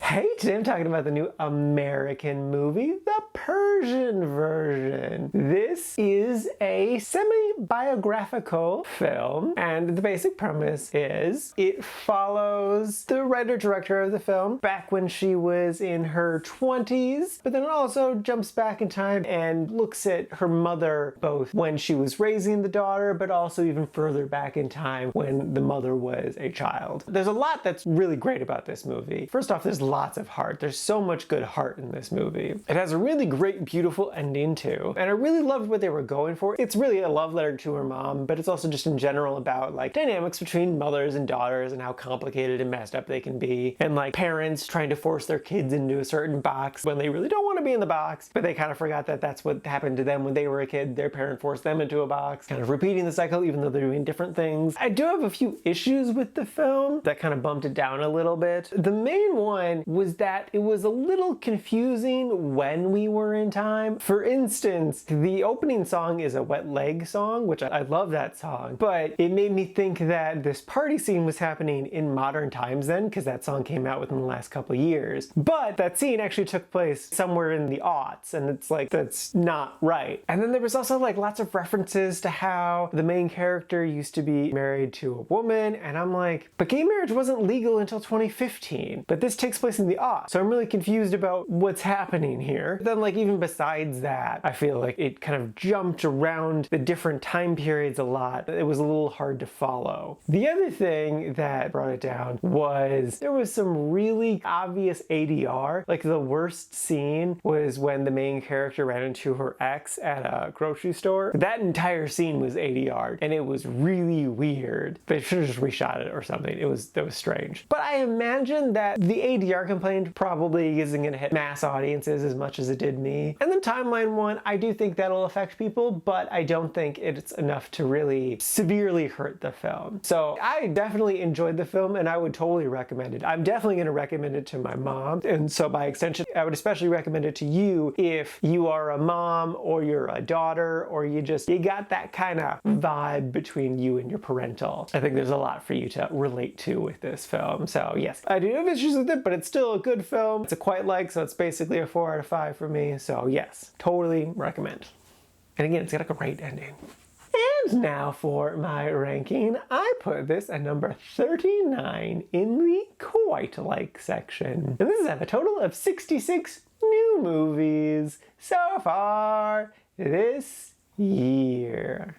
Hey, today I'm talking about the new American movie, the Persian version. This is a semi-biographical film, and the basic premise is it follows the writer-director of the film back when she was in her 20s, but then it also jumps back in time and looks at her mother both when she was raising the daughter, but also even further back in time when the mother was a child. There's a lot that's really great about this movie. First off, there's lots of heart. There's so much good heart in this movie. It has a really great, beautiful ending too. And I really loved what they were going for. It's really a love letter to her mom, but it's also just in general about like dynamics between mothers and daughters and how complicated and messed up they can be. And like parents trying to force their kids into a certain box when they really don't want to be in the box, but they kind of forgot that that's what happened to them when they were a kid. Their parent forced them into a box, kind of repeating the cycle even though they're doing different things. I do have a few issues with the film that kind of bumped it down a little bit. The main one was that it was a little confusing when we were in time. For instance, the opening song is a Wet Leg song, which I love that song, but it made me think that this party scene was happening in modern times then, because that song came out within the last couple of years. But that scene actually took place somewhere in the aughts, and it's like, that's not right. And then there was also like lots of references to how the main character used to be married to a woman, and I'm like, but gay marriage wasn't legal until 2015, but this takes place in the aughts. So I'm really confused about what's happening here. Then like even besides that, I feel like it kind of jumped around the different time periods a lot. It was a little hard to follow. The other thing that brought it down was there was some really obvious ADR. Like the worst scene was when the main character ran into her ex at a grocery store. That entire scene was ADR and it was really weird. They should have just reshot it or something. That was strange. But I imagine that the ADR complaint probably isn't going to hit mass audiences as much as it did me. And the timeline one, I do think that'll affect people, but I don't think it's enough to really severely hurt the film. So I definitely enjoyed the film and I would totally recommend it. I'm definitely going to recommend it to my mom. And so by extension, I would especially recommend it to you if you are a mom or you're a daughter or you got that kind of vibe between you and your parental. I think there's a lot for you to relate to with this film. So yes, I do have issues with it, but it's still a good film. It's a quite like, so it's basically a 4 out of 5 for me. So yes, totally recommend. And again, it's got a great ending. And now for my ranking. I put this at number 39 in the quite like section. And this is at a total of 66 new movies so far this year.